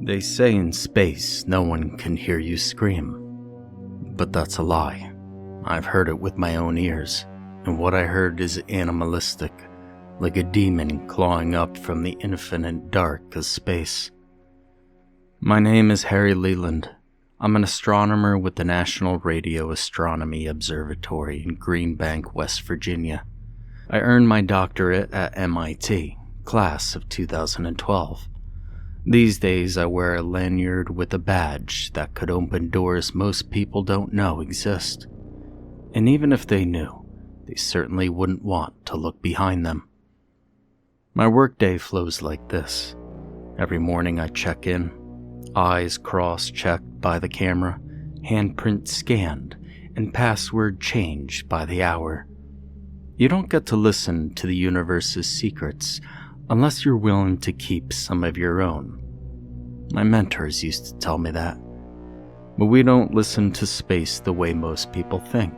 They say in space no one can hear you scream. But that's a lie. I've heard it with my own ears, and what I heard is animalistic, like a demon clawing up from the infinite dark of space. My name is Harry Leland. I'm an astronomer with the National Radio Astronomy Observatory in Greenbank, West Virginia. I earned my doctorate at MIT, class of 2012. These days I wear a lanyard with a badge that could open doors most people don't know exist. And even if they knew, they certainly wouldn't want to look behind them. My workday flows like this. Every morning I check in, eyes cross-checked by the camera, handprint scanned, and password changed by the hour. You don't get to listen to the universe's secrets unless you're willing to keep some of your own. My mentors used to tell me that. But we don't listen to space the way most people think.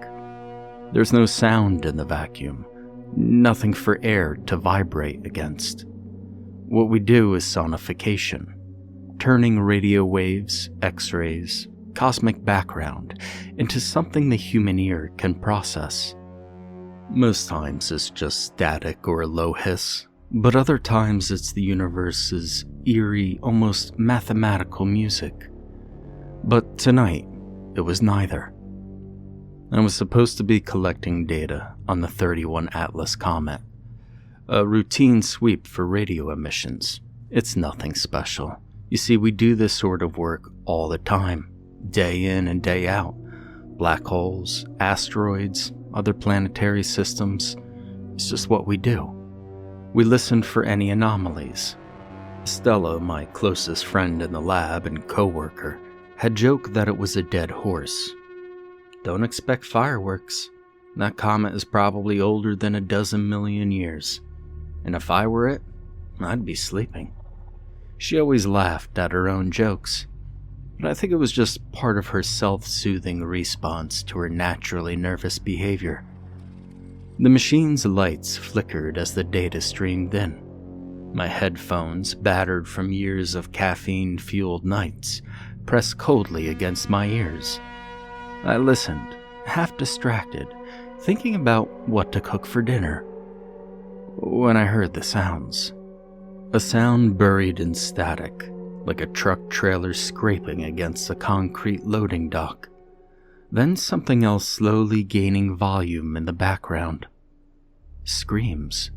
There's no sound in the vacuum, nothing for air to vibrate against. What we do is sonification, turning radio waves, X-rays, cosmic background into something the human ear can process. Most times it's just static or low hiss, but other times it's the universe's eerie, almost mathematical music. But tonight, it was neither. I was supposed to be collecting data on the 31 Atlas comet, a routine sweep for radio emissions. It's nothing special. You see, we do this sort of work all the time, day in and day out. Black holes, asteroids, other planetary systems. It's just what we do. We listened for any anomalies. Stella, my closest friend in the lab and co-worker, had joked that it was a dead horse. Don't expect fireworks. That comet is probably older than 12 million years. And if I were it, I'd be sleeping. She always laughed at her own jokes, but I think it was just part of her self-soothing response to her naturally nervous behavior. The machine's lights flickered as the data streamed in. My headphones, battered from years of caffeine-fueled nights, pressed coldly against my ears. I listened, half distracted, thinking about what to cook for dinner, when I heard the sounds. A sound buried in static, like a truck trailer scraping against a concrete loading dock. Then something else slowly gaining volume in the background. Screams.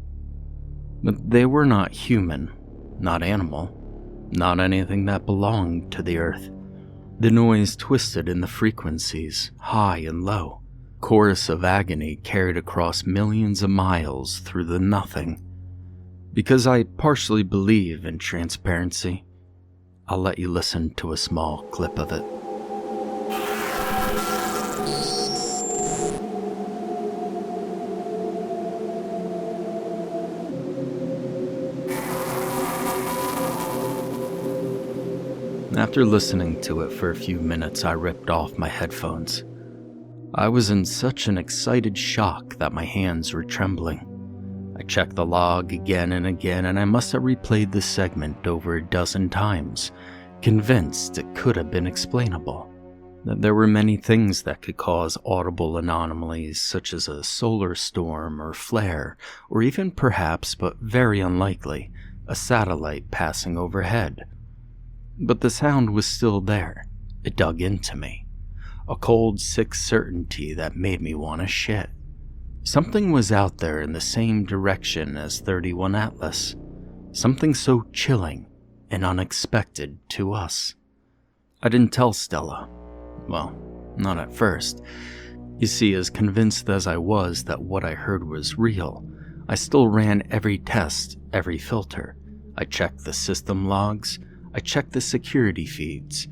But they were not human, not animal, not anything that belonged to the earth. The noise twisted in the frequencies, high and low. Chorus of agony carried across millions of miles through the nothing. Because I partially believe in transparency, I'll let you listen to a small clip of it. After listening to it for a few minutes, I ripped off my headphones. I was in such an excited shock that my hands were trembling. I checked the log again and again, and I must have replayed the segment over a dozen times, convinced it could have been explainable. That there were many things that could cause audible anomalies, such as a solar storm or flare, or even perhaps, but very unlikely, a satellite passing overhead. But the sound was still there. It dug into me. A cold, sick certainty that made me want to shit. Something was out there in the same direction as 31 Atlas. Something so chilling and unexpected to us. I didn't tell Stella. Well, not at first. You see, as convinced as I was that what I heard was real, I still ran every test, every filter. I checked the system logs. I checked the security feeds.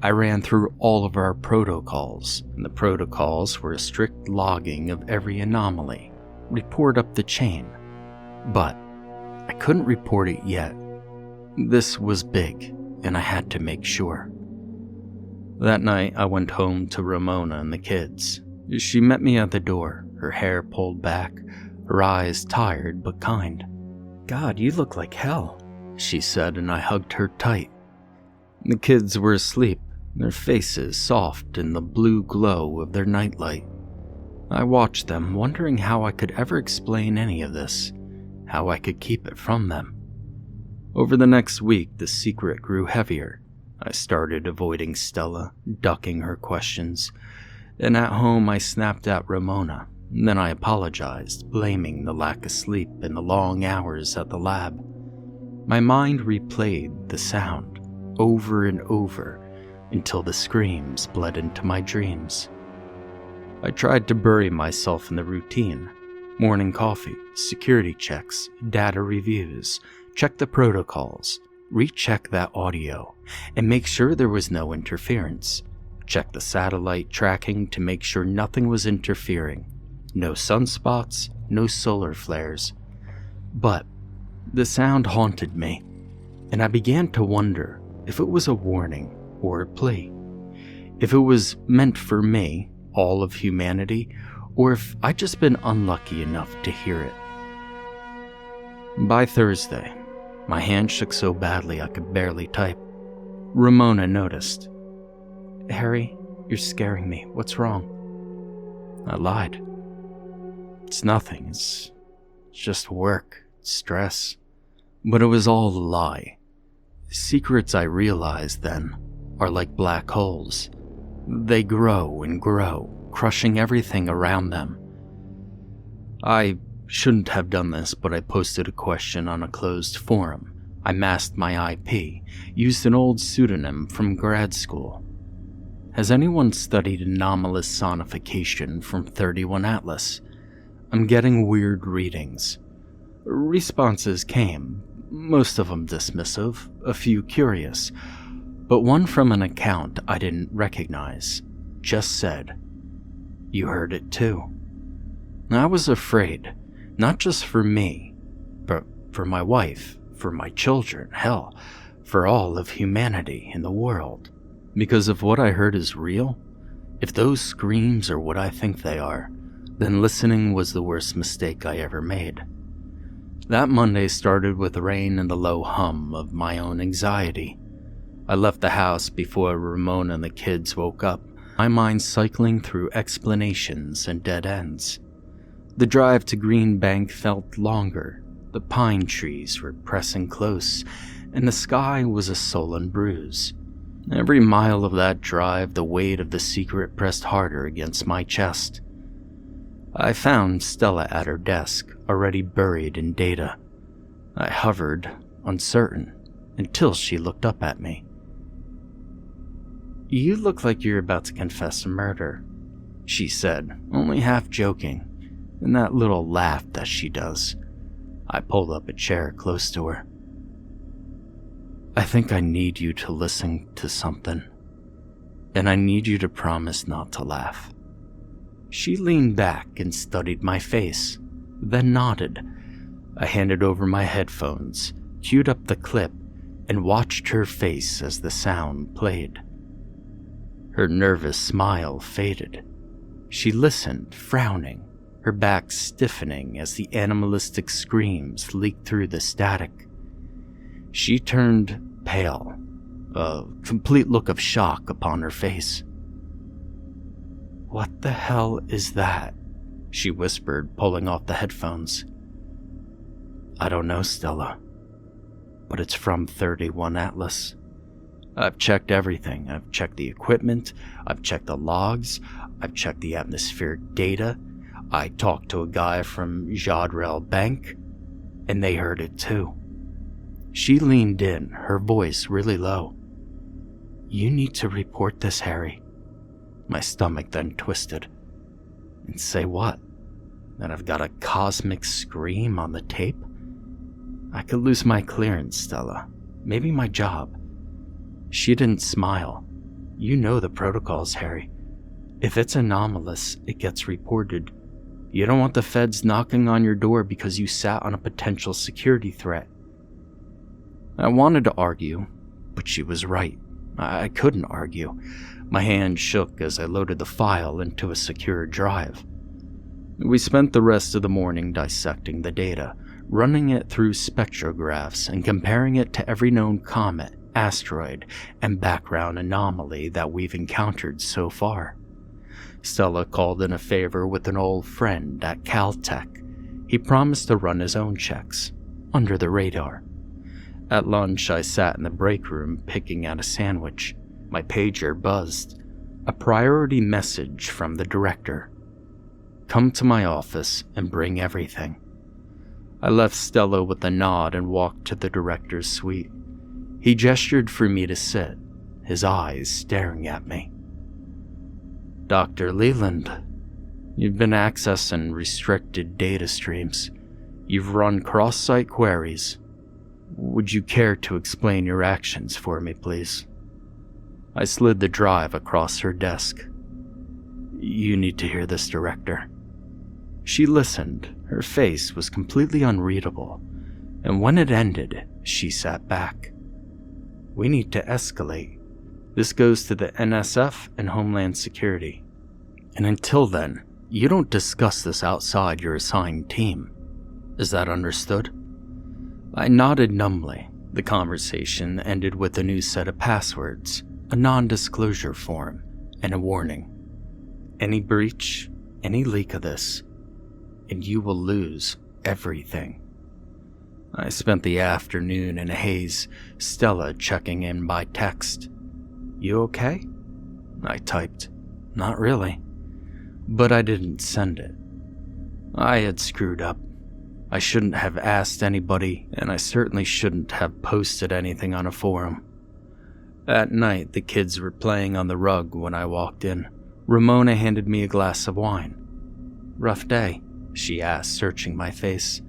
I ran through all of our protocols, and the protocols were a strict logging of every anomaly, report up the chain. But I couldn't report it yet. This was big, and I had to make sure. That night, I went home to Ramona and the kids. She met me at the door, her hair pulled back, her eyes tired but kind. God, you look like hell. she said, and I hugged her tight. The kids were asleep, their faces soft in the blue glow of their nightlight. I watched them, wondering how I could ever explain any of this, how I could keep it from them. Over the next week, the secret grew heavier. I started avoiding Stella, ducking her questions, and at home I snapped at Ramona. Then I apologized, blaming the lack of sleep and the long hours at the lab. My mind replayed the sound over and over until the screams bled into my dreams. I tried to bury myself in the routine. Morning coffee, security checks, data reviews, check the protocols, recheck that audio, and make sure there was no interference. Check the satellite tracking to make sure nothing was interfering. No sunspots, no solar flares. But the sound haunted me, and I began to wonder if it was a warning or a plea. If it was meant for me, all of humanity, or if I'd just been unlucky enough to hear it. By Thursday, my hand shook so badly I could barely type. Ramona noticed. "Harry, you're scaring me. What's wrong?" I lied. "It's nothing. It's just work, stress." But it was all a lie. Secrets, I realized then, are like black holes. They grow and grow, crushing everything around them. I shouldn't have done this, but I posted a question on a closed forum. I masked my IP, used an old pseudonym from grad school. Has anyone studied anomalous sonification from 31 Atlas? I'm getting weird readings. Responses came, most of them dismissive, a few curious, but one from an account I didn't recognize just said, "You heard it too." I was afraid, not just for me, but for my wife, for my children, hell, for all of humanity in the world. Because if what I heard is real, if those screams are what I think they are, then listening was the worst mistake I ever made. That Monday started with rain and the low hum of my own anxiety. I left the house before Ramona and the kids woke up, my mind cycling through explanations and dead ends. The drive to Green Bank felt longer. The pine trees were pressing close, and the sky was a sullen bruise. Every mile of that drive, the weight of the secret pressed harder against my chest. I found Stella at her desk, already buried in data. I hovered, uncertain, until she looked up at me. "You look like you're about to confess a murder," she said, only half joking, and that little laugh that she does. I pulled up a chair close to her. "I think I need you to listen to something, and I need you to promise not to laugh." She leaned back and studied my face, then nodded. I handed over my headphones, queued up the clip, and watched her face as the sound played. Her nervous smile faded. She listened, frowning, her back stiffening as the animalistic screams leaked through the static. She turned pale, a complete look of shock upon her face. "What the hell is that?" she whispered, pulling off the headphones. "I don't know, Stella, but it's from 31 Atlas. I've checked everything. I've checked the equipment, I've checked the logs, I've checked the atmospheric data. I talked to a guy from Jadrell Bank, and they heard it too." She leaned in, her voice really low. "You need to report this, Harry." My stomach then twisted. "And say what? That I've got a cosmic scream on the tape? I could lose my clearance, Stella. Maybe my job." She didn't smile. "You know the protocols, Harry. If it's anomalous, it gets reported. You don't want the feds knocking on your door because you sat on a potential security threat." I wanted to argue, but she was right. I couldn't argue. My hand shook as I loaded the file into a secure drive. We spent the rest of the morning dissecting the data, running it through spectrographs and comparing it to every known comet, asteroid, and background anomaly that we've encountered so far. Stella called in a favor with an old friend at Caltech. He promised to run his own checks, under the radar. At lunch, I sat in the break room picking at a sandwich. My pager buzzed. A priority message from the director. "Come to my office and bring everything." I left Stella with a nod and walked to the director's suite. He gestured for me to sit, his eyes staring at me. "Dr. Leland, you've been accessing restricted data streams. You've run cross-site queries. Would you care to explain your actions for me, please?" I slid the drive across her desk. "You need to hear this, Director." She listened. Her face was completely unreadable, and when it ended, she sat back. "We need to escalate. This goes to the NSF and Homeland Security. And until then, you don't discuss this outside your assigned team. Is that understood?" I nodded numbly. The conversation ended with a new set of passwords, a non-disclosure form, and a warning. "Any breach, any leak of this, and you will lose everything." I spent the afternoon in a haze, Stella checking in by text. "You okay?" I typed. "Not really." But I didn't send it. I had screwed up. I shouldn't have asked anybody, and I certainly shouldn't have posted anything on a forum. At night, the kids were playing on the rug when I walked in. Ramona handed me a glass of wine. "Rough day?" she asked, searching my face.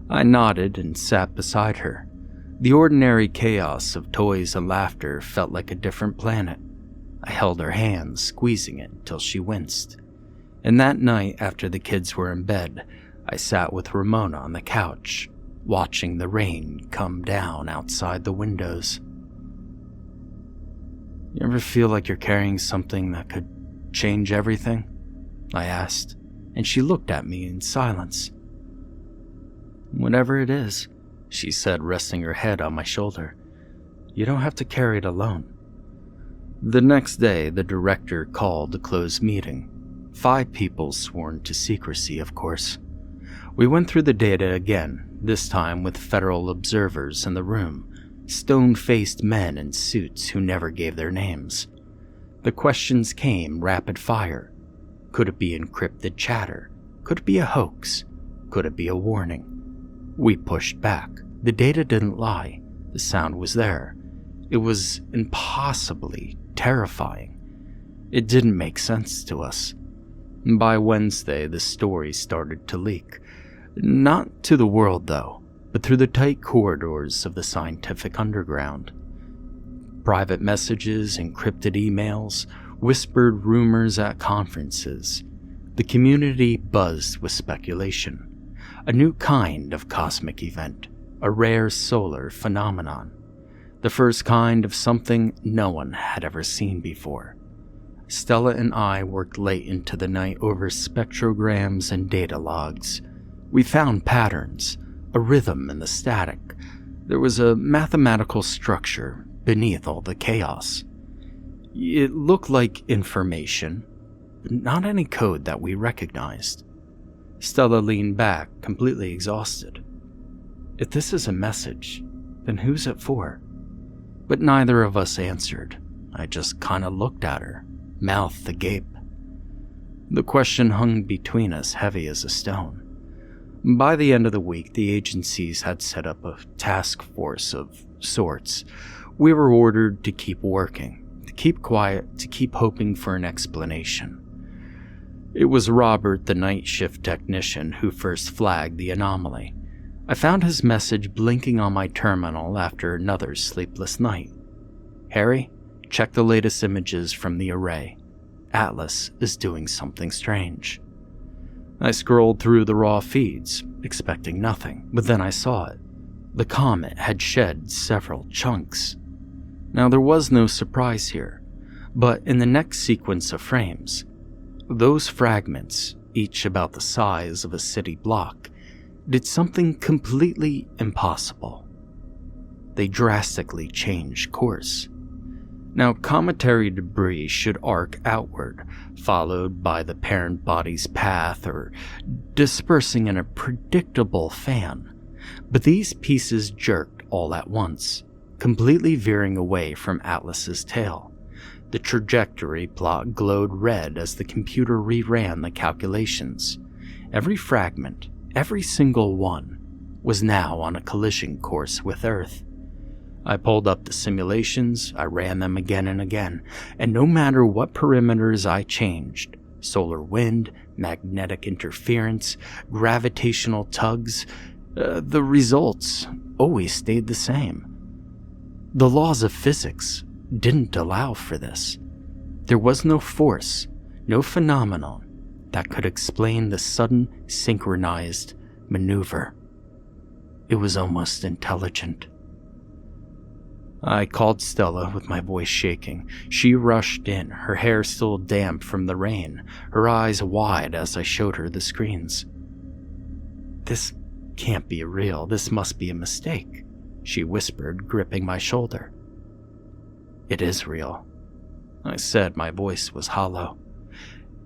I nodded and sat beside her. The ordinary chaos of toys and laughter felt like a different planet. I held her hand, squeezing it till she winced. And that night, after the kids were in bed, I sat with Ramona on the couch, watching the rain come down outside the windows. "You ever feel like you're carrying something that could change everything?" I asked, and she looked at me in silence. "Whatever it is," she said, resting her head on my shoulder. "You don't have to carry it alone." The next day, the director called a closed meeting. 5 people sworn to secrecy, of course. We went through the data again, this time with federal observers in the room, stone-faced men in suits who never gave their names. The questions came rapid fire. Could it be encrypted chatter? Could it be a hoax? Could it be a warning? We pushed back. The data didn't lie. The sound was there. It was impossibly terrifying. It didn't make sense to us. By Wednesday, the story started to leak. Not to the world, though, but through the tight corridors of the scientific underground. Private messages, encrypted emails, whispered rumors at conferences. The community buzzed with speculation. A new kind of cosmic event, a rare solar phenomenon. The first kind of something no one had ever seen before. Stella and I worked late into the night over spectrograms and data logs. We found patterns, a rhythm in the static. There was a mathematical structure beneath all the chaos. It looked like information, but not any code that we recognized. Stella leaned back, completely exhausted. "If this is a message, then who's it for?" But neither of us answered. I just kinda looked at her, mouth agape. The question hung between us, heavy as a stone. By the end of the week, the agencies had set up a task force of sorts. We were ordered to keep working, to keep quiet, to keep hoping for an explanation. It was Robert, the night shift technician, who first flagged the anomaly. I found his message blinking on my terminal after another sleepless night. "Harry, check the latest images from the array. Atlas is doing something strange." I scrolled through the raw feeds, expecting nothing, but then I saw it. The comet had shed several chunks. Now there was no surprise here, but in the next sequence of frames, those fragments, each about the size of a city block, did something completely impossible. They drastically changed course. Now, cometary debris should arc outward, followed by the parent body's path or dispersing in a predictable fan. But these pieces jerked all at once, completely veering away from Atlas's tail. The trajectory plot glowed red as the computer reran the calculations. Every fragment, every single one, was now on a collision course with Earth. I pulled up the simulations, I ran them again and again, and no matter what perimeters I changed, solar wind, magnetic interference, gravitational tugs, the results always stayed the same. The laws of physics didn't allow for this. There was no force, no phenomenon that could explain the sudden synchronized maneuver. It was almost intelligent. I called Stella with my voice shaking. She rushed in, her hair still damp from the rain, her eyes wide as I showed her the screens. "This can't be real. This must be a mistake," she whispered, gripping my shoulder. "It is real," I said. My voice was hollow.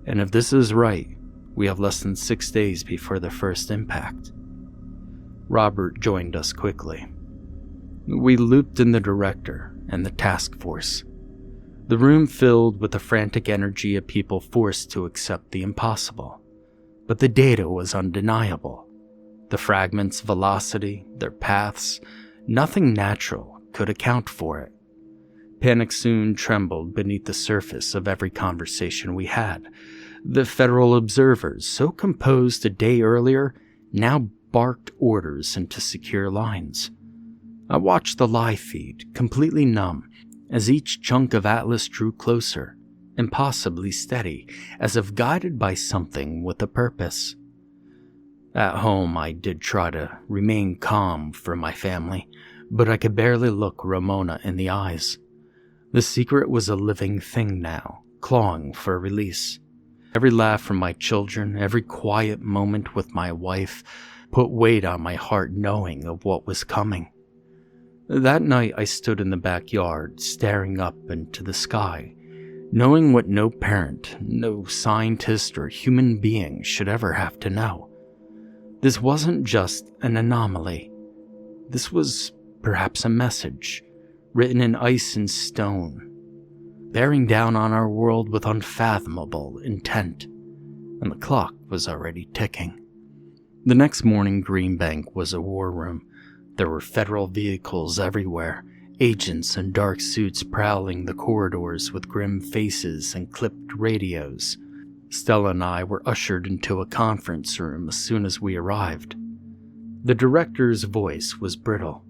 "And if this is right, we have less than 6 days before the first impact." Robert joined us quickly. We looped in the director and the task force. The room filled with the frantic energy of people forced to accept the impossible. But the data was undeniable. The fragments' velocity, their paths, nothing natural could account for it. Panic soon trembled beneath the surface of every conversation we had. The federal observers, so composed a day earlier, now barked orders into secure lines. I watched the live feed, completely numb, as each chunk of Atlas drew closer, impossibly steady, as if guided by something with a purpose. At home, I did try to remain calm for my family, but I could barely look Ramona in the eyes. The secret was a living thing now, clawing for release. Every laugh from my children, every quiet moment with my wife, put weight on my heart knowing of what was coming. That night I stood in the backyard, staring up into the sky, knowing what no parent, no scientist or human being should ever have to know. This wasn't just an anomaly. This was perhaps a message, written in ice and stone, bearing down on our world with unfathomable intent, and the clock was already ticking. The next morning, Greenbank was a war room. There were federal vehicles everywhere, agents in dark suits prowling the corridors with grim faces and clipped radios. Stella and I were ushered into a conference room as soon as we arrived. The director's voice was brittle.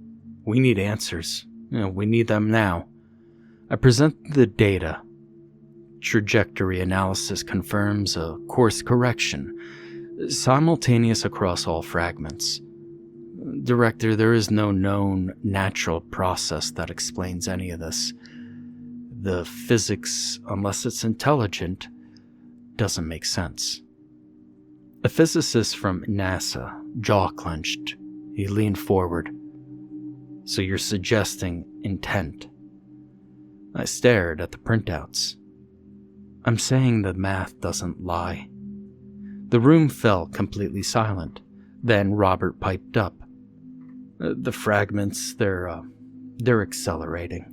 "We need answers. We need them now." I presented the data. Trajectory analysis confirms a course correction, simultaneous across all fragments. "Director, there is no known natural process that explains any of this. The physics, unless it's intelligent, doesn't make sense." A physicist from NASA, jaw clenched. He leaned forward. "So you're suggesting intent?" I stared at the printouts. "I'm saying the math doesn't lie." The room fell completely silent. Then Robert piped up. "The fragments, they're accelerating."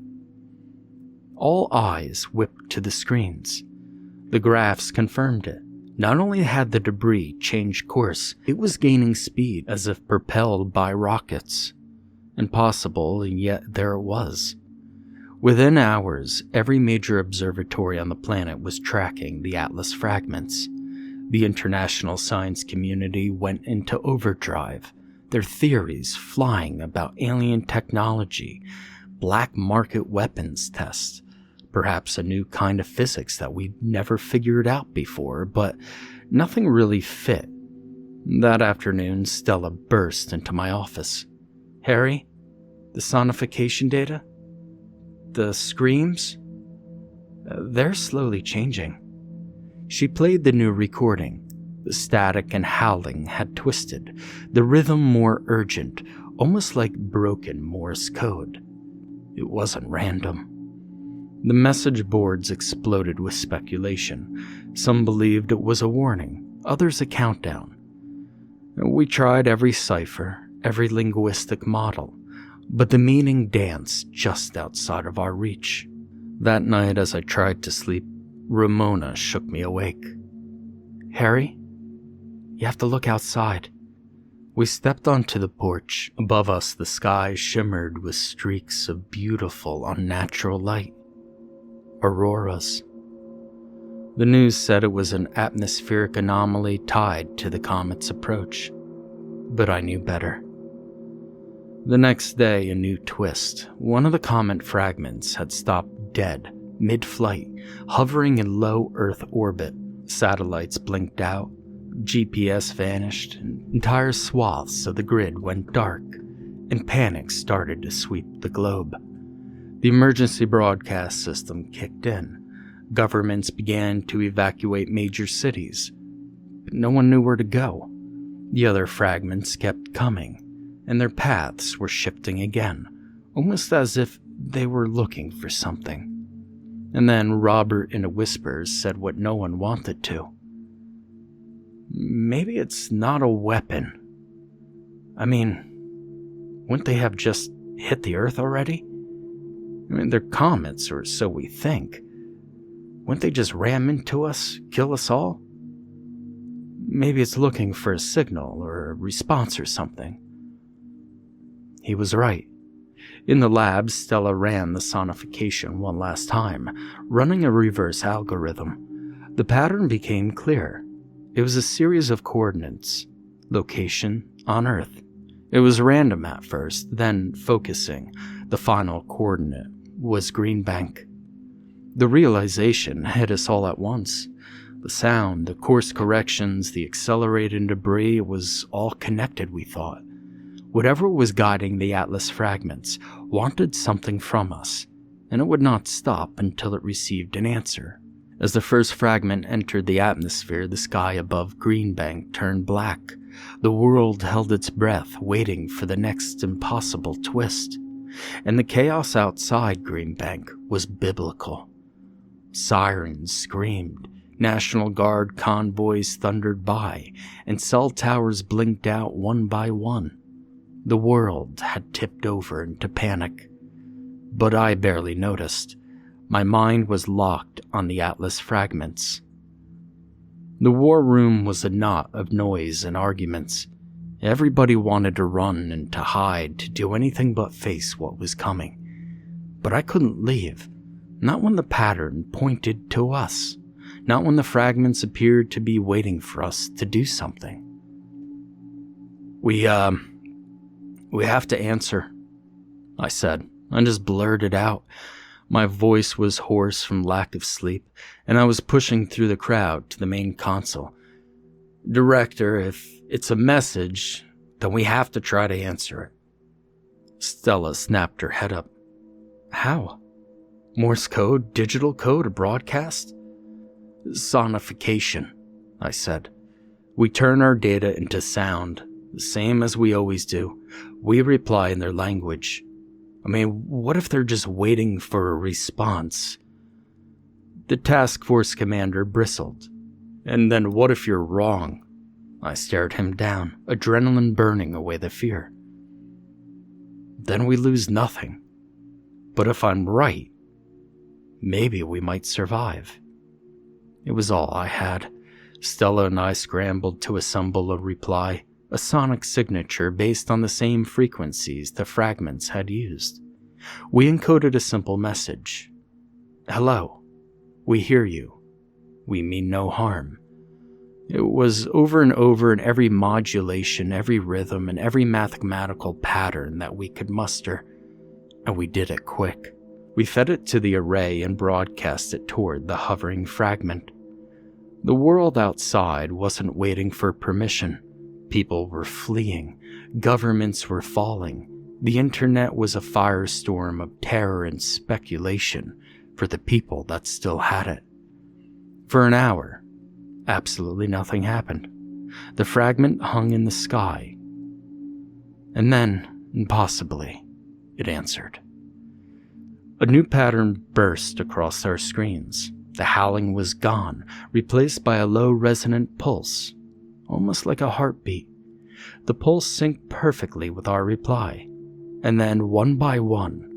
All eyes whipped to the screens. The graphs confirmed it. Not only had the debris changed course, it was gaining speed as if propelled by rockets. Impossible, and yet there it was. Within hours, every major observatory on the planet was tracking the Atlas fragments. The international science community went into overdrive, their theories flying about alien technology, black market weapons tests, perhaps a new kind of physics that we'd never figured out before, but nothing really fit. That afternoon, Stella burst into my office. "Harry, the sonification data? The screams? They're slowly changing." She played the new recording. The static and howling had twisted, the rhythm more urgent, almost like broken Morse code. It wasn't random. The message boards exploded with speculation. Some believed it was a warning, others a countdown. We tried every cipher, every linguistic model, but the meaning danced just outside of our reach. That night, as I tried to sleep, Ramona shook me awake. "Harry, you have to look outside." We stepped onto the porch. Above us, the sky shimmered with streaks of beautiful, unnatural light. Auroras. The news said it was an atmospheric anomaly tied to the comet's approach, but I knew better. The next day, a new twist. One of the comet fragments had stopped dead, mid-flight, hovering in low Earth orbit. Satellites blinked out, GPS vanished, and entire swaths of the grid went dark, and panic started to sweep the globe. The emergency broadcast system kicked in. Governments began to evacuate major cities, but no one knew where to go. The other fragments kept coming, and their paths were shifting again, almost as if they were looking for something. And then Robert, in a whisper, said what no one wanted to. "Maybe it's not a weapon. I mean, wouldn't they have just hit the Earth already? I mean, they're comets, or so we think. Wouldn't they just ram into us, kill us all? Maybe it's looking for a signal or a response or something." He was right. In the lab, Stella ran the sonification one last time, running a reverse algorithm. The pattern became clear. It was a series of coordinates. Location on Earth. It was random at first, then focusing. The final coordinate was Greenbank. The realization hit us all at once. The sound, the course corrections, the accelerated debris, it was all connected, we thought. Whatever was guiding the Atlas fragments wanted something from us, and it would not stop until it received an answer. As the first fragment entered the atmosphere, the sky above Greenbank turned black. The world held its breath, waiting for the next impossible twist. And the chaos outside Greenbank was biblical. Sirens screamed, National Guard convoys thundered by, and cell towers blinked out one by one. The world had tipped over into panic. But I barely noticed. My mind was locked on the Atlas fragments. The war room was a knot of noise and arguments. Everybody wanted to run and to hide, to do anything but face what was coming. But I couldn't leave. Not when the pattern pointed to us. Not when the fragments appeared to be waiting for us to do something. We have to answer, I said. I just blurted out. My voice was hoarse from lack of sleep, and I was pushing through the crowd to the main console. "Director, if it's a message, then we have to try to answer it." Stella snapped her head up. "How? Morse code, digital code, a broadcast?" "Sonification," I said. "We turn our data into sound, the same as we always do. We reply in their language. I mean, what if they're just waiting for a response?" The task force commander bristled. "And then what if you're wrong?" I stared him down, adrenaline burning away the fear. "Then we lose nothing. But if I'm right, maybe we might survive." It was all I had. Stella and I scrambled to assemble a reply, a sonic signature based on the same frequencies the fragments had used. We encoded a simple message. "Hello. We hear you. We mean no harm." It was over and over in every modulation, every rhythm, and every mathematical pattern that we could muster, and we did it quick. We fed it to the array and broadcast it toward the hovering fragment. The world outside wasn't waiting for permission. People were fleeing. Governments were falling. The internet was a firestorm of terror and speculation for the people that still had it. For an hour, absolutely nothing happened. The fragment hung in the sky. And then, impossibly, it answered. A new pattern burst across our screens. The howling was gone, replaced by a low resonant pulse, almost like a heartbeat. The pulse synced perfectly with our reply, and then one by one,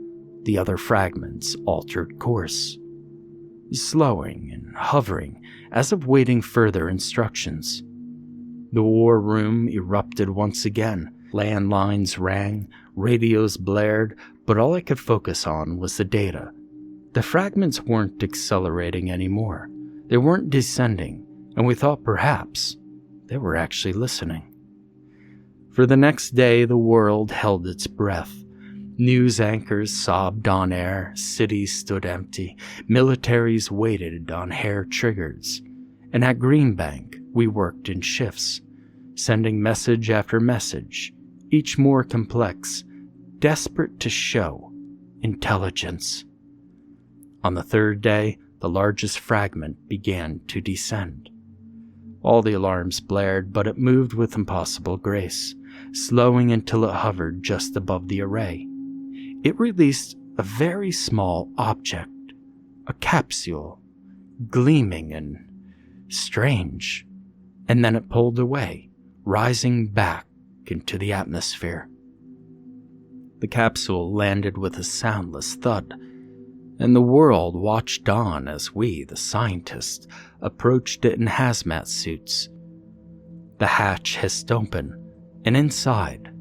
the other fragments altered course, slowing and hovering as if waiting further instructions. The war room erupted once again. Landlines rang, radios blared, but all I could focus on was the data. The fragments weren't accelerating anymore. They weren't descending, and we thought perhaps they were actually listening. For the next day, the world held its breath. News anchors sobbed on air, cities stood empty, militaries waited on hair triggers, and at Greenbank we worked in shifts, sending message after message, each more complex, desperate to show intelligence. On the third day, the largest fragment began to descend. All the alarms blared, but it moved with impossible grace, slowing until it hovered just above the array. It released a very small object, a capsule, gleaming and strange, and then it pulled away, rising back into the atmosphere. The capsule landed with a soundless thud, and the world watched on as we, the scientists, approached it in hazmat suits. The hatch hissed open, and inside,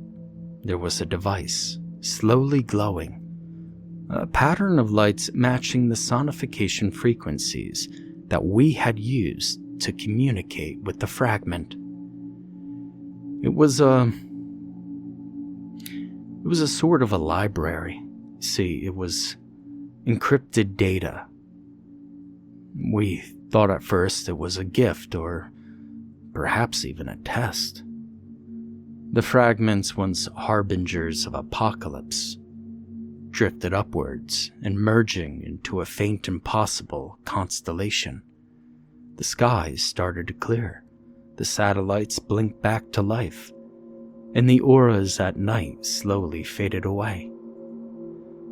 there was a device, slowly glowing, a pattern of lights matching the sonification frequencies that we had used to communicate with the fragment. It was a sort of a library. See, it was encrypted data. We thought at first it was a gift or perhaps even a test. The fragments, once harbingers of apocalypse, drifted upwards and merging into a faint impossible constellation. The skies started to clear. The satellites blinked back to life, and the auras at night slowly faded away.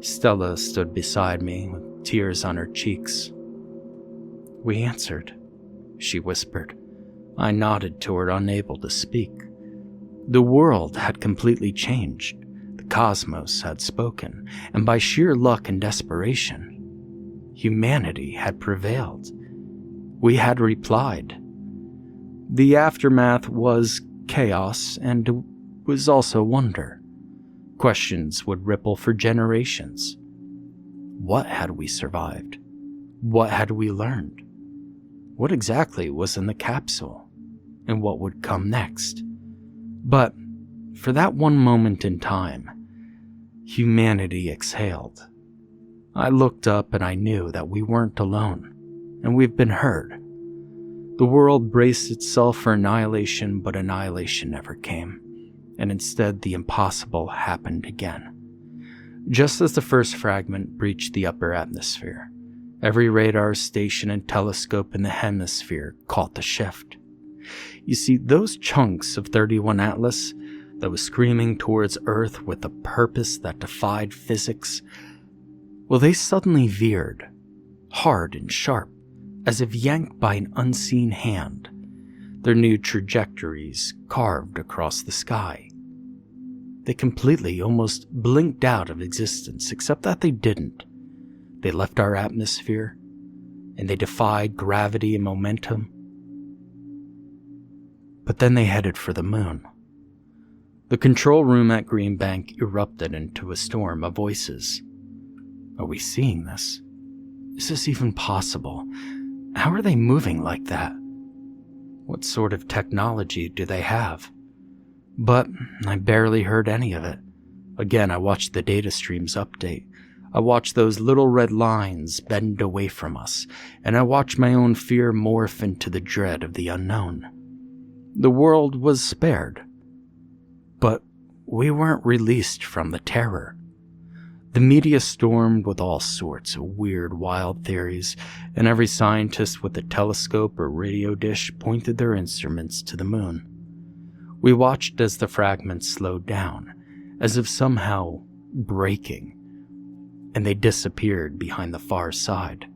Stella stood beside me with tears on her cheeks. "We answered," she whispered. I nodded to her, unable to speak. The world had completely changed. The cosmos had spoken, and by sheer luck and desperation, humanity had prevailed. We had replied. The aftermath was chaos, and it was also wonder. Questions would ripple for generations. What had we survived? What had we learned? What exactly was in the capsule? And what would come next? But for that one moment in time, humanity exhaled. I looked up and I knew that we weren't alone, and we've been heard. The world braced itself for annihilation, but annihilation never came, and instead the impossible happened again. Just as the first fragment breached the upper atmosphere, every radar station and telescope in the hemisphere caught the shift. You see, those chunks of 31 Atlas that was screaming towards Earth with a purpose that defied physics, well, they suddenly veered, hard and sharp, as if yanked by an unseen hand, their new trajectories carved across the sky. They completely, almost blinked out of existence, except that they didn't. They left our atmosphere, and they defied gravity and momentum. But then they headed for the moon. The control room at Greenbank erupted into a storm of voices. Are we seeing this? Is this even possible? How are they moving like that? What sort of technology do they have? But I barely heard any of it. Again, I watched the data streams update. I watched those little red lines bend away from us, and I watched my own fear morph into the dread of the unknown. The world was spared, but we weren't released from the terror. The media stormed with all sorts of weird, wild theories, and every scientist with a telescope or radio dish pointed their instruments to the moon. We watched as the fragments slowed down, as if somehow breaking, and they disappeared behind the far side.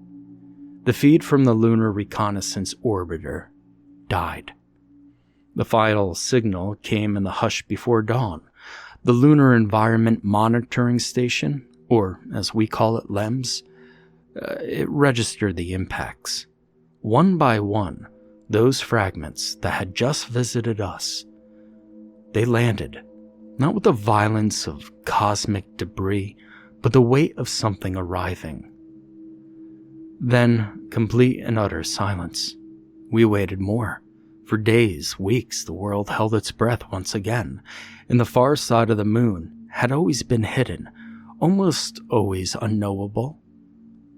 The feed from the Lunar Reconnaissance Orbiter died. The final signal came in the hush before dawn. The Lunar Environment Monitoring Station, or as we call it, LEMS, it registered the impacts. One by one, those fragments that had just visited us, they landed, not with the violence of cosmic debris, but the weight of something arriving. Then, complete and utter silence. We waited more. For days, weeks, the world held its breath once again, and the far side of the moon had always been hidden, almost always unknowable.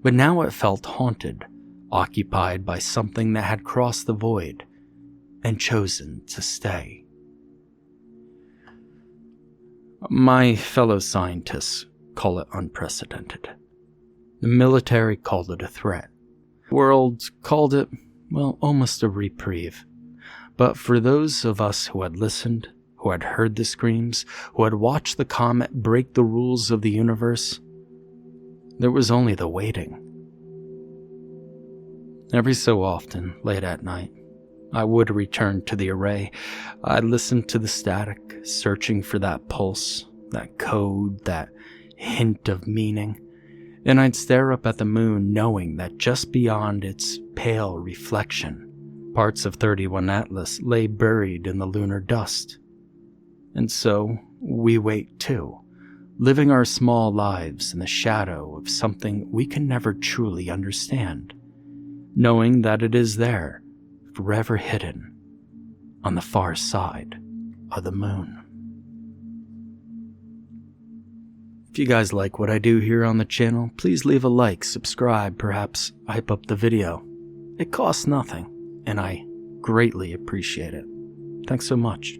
But now it felt haunted, occupied by something that had crossed the void and chosen to stay. My fellow scientists call it unprecedented. The military called it a threat. The world called it, well, almost a reprieve. But for those of us who had listened, who had heard the screams, who had watched the comet break the rules of the universe, there was only the waiting. Every so often, late at night, I would return to the array. I'd listen to the static, searching for that pulse, that code, that hint of meaning, and I'd stare up at the moon knowing that just beyond its pale reflection, parts of 31 Atlas lay buried in the lunar dust. And so, we wait too, living our small lives in the shadow of something we can never truly understand, knowing that it is there, forever hidden, on the far side of the moon. If you guys like what I do here on the channel, please leave a like, subscribe, perhaps hype up the video. It costs nothing, and I greatly appreciate it. Thanks so much.